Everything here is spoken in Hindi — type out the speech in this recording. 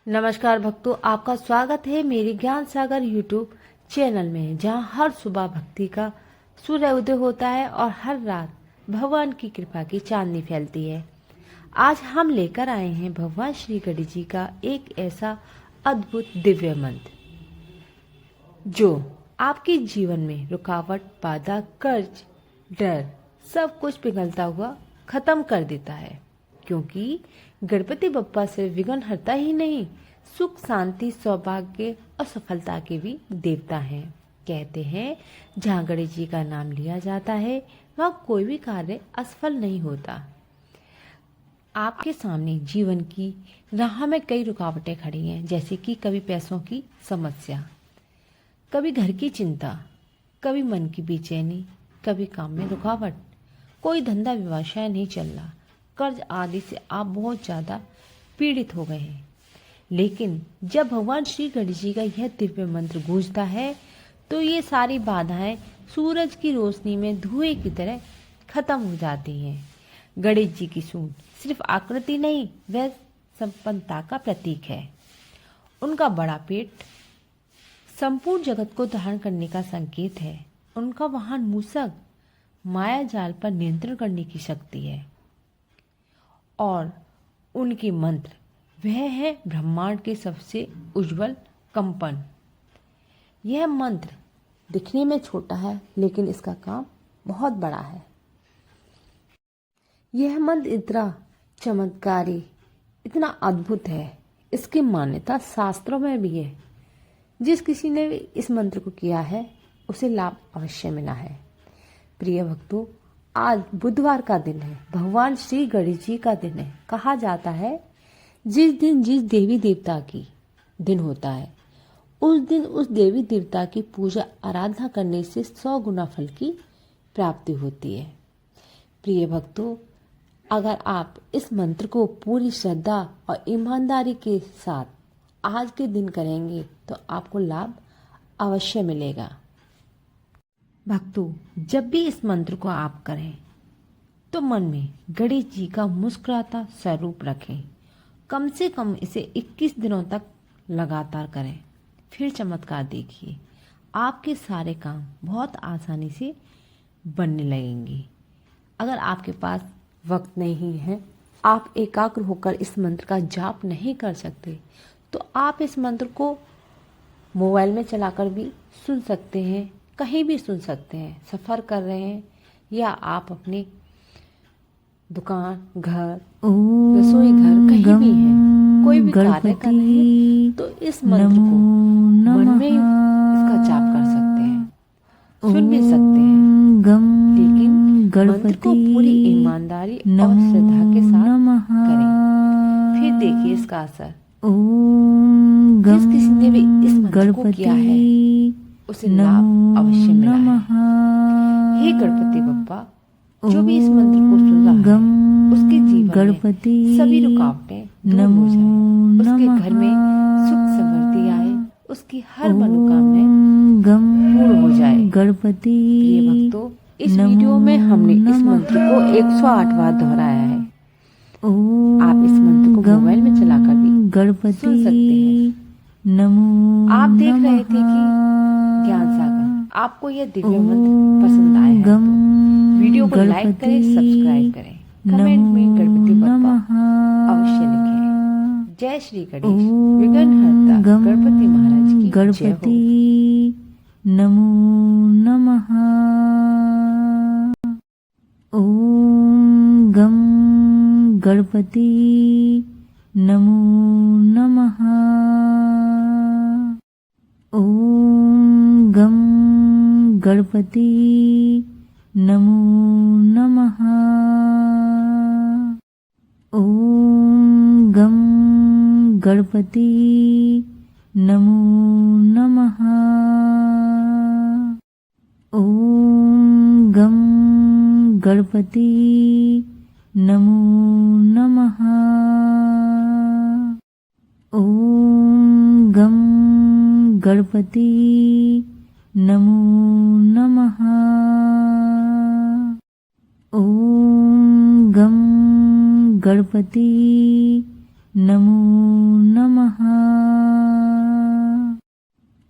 नमस्कार भक्तों, आपका स्वागत है मेरे ज्ञान सागर यूट्यूब चैनल में, जहां हर सुबह भक्ति का सूर्य उदय होता है और हर रात भगवान की कृपा की चांदनी फैलती है। आज हम लेकर आए हैं भगवान श्री गणेश जी का एक ऐसा अद्भुत दिव्य मंत्र जो आपके जीवन में रुकावट, बाधा, कर्ज, डर सब कुछ पिघलता हुआ खत्म कर देता है। क्योंकि गणपति बप्पा सिर्फ विघ्न हरता ही नहीं, सुख, शांति, सौभाग्य और सफलता के भी देवता हैं। कहते हैं जहाँ गणेश जी का नाम लिया जाता है वहाँ कोई भी कार्य असफल नहीं होता। आपके सामने जीवन की राह में कई रुकावटें खड़ी हैं, जैसे कि कभी पैसों की समस्या, कभी घर की चिंता, कभी मन की बेचैनी, कभी काम में रुकावट, कोई धंधा व्यवसाय नहीं चल रहा, कर्ज आदि से आप बहुत ज़्यादा पीड़ित हो गए हैं। लेकिन जब भगवान श्री गणेश जी का यह दिव्य मंत्र गूंजता है तो ये सारी बाधाएं सूरज की रोशनी में धुएं की तरह खत्म हो जाती हैं। गणेश जी की सूंड सिर्फ आकृति नहीं, वह संपन्नता का प्रतीक है। उनका बड़ा पेट संपूर्ण जगत को धारण करने का संकेत है। उनका वाहन मूषक माया जाल पर नियंत्रण करने की शक्ति है और उनके मंत्र वह है ब्रह्मांड के सबसे उज्जवल कंपन। यह मंत्र दिखने में छोटा है लेकिन इसका काम बहुत बड़ा है। यह मंत्र इतना चमत्कारी, इतना अद्भुत है, इसकी मान्यता शास्त्रों में भी है। जिस किसी ने भी इस मंत्र को किया है उसे लाभ अवश्य मिला है। प्रिय भक्तों, आज बुधवार का दिन है, भगवान श्री गणेश जी का दिन है। कहा जाता है जिस दिन जिस देवी देवता की दिन होता है उस दिन उस देवी देवता की पूजा आराधना करने से 100 गुना फल की प्राप्ति होती है। प्रिय भक्तों, अगर आप इस मंत्र को पूरी श्रद्धा और ईमानदारी के साथ आज के दिन करेंगे तो आपको लाभ अवश्य मिलेगा। भक्तों, जब भी इस मंत्र को आप करें तो मन में गणेश जी का मुस्कुराता स्वरूप रखें। कम से कम इसे 21 दिनों तक लगातार करें, फिर चमत्कार देखिए। आपके सारे काम बहुत आसानी से बनने लगेंगे। अगर आपके पास वक्त नहीं है, आप एकाग्र होकर इस मंत्र का जाप नहीं कर सकते, तो आप इस मंत्र को मोबाइल में चलाकर भी सुन सकते हैं, कहीं भी सुन सकते हैं। सफ़र कर रहे हैं या आप अपने दुकान, घर, रसोई घर कहीं भी है, कोई भी कार्य कर रहे हैं तो इस मंत्र को मन में इसका जाप कर सकते हैं, सुन भी सकते हैं। लेकिन मंत्र को पूरी ईमानदारी और श्रद्धा के साथ करें, फिर देखिए इसका असर। जिस किसी ने भी इस मंत्र को किया है उसे लाभ अवश्य मिला है। हे गणपति बप्पा, जो भी इस मंत्र को सुन रहा है उसके जीवन में सभी रुकावटें दूर हो जाए, उसके घर में सुख समृद्धि आए, उसकी हर मनोकामनाएं पूर्ण हो जाए। प्रिय भक्तों, इस वीडियो में हमने इस मंत्र को 108 बार दोहराया है। आप इस मंत्र को मोबाइल में चलाकर भी सुन सकते हैं। आप देख रहे थे कि ज्ञान सागर, आपको यह दिव्य मंत्र पसंद आया है तो वीडियो को लाइक करें, सब्सक्राइब करें, कमेंट में गणपति बप्पा अवश्य लिखें। जय श्री गणेश, विघ्नहर्ता गणपति महाराज की जय हो। नमो नमः। ओम गम गणपति नमो नमः। ओम गम गणपति नमो नमः। ओम गम गणपति नमो नमः। ओम गम गणपति नमो नमः। ओम गम गणपति नमो नमः। ओम गम गणपति नमो नमः।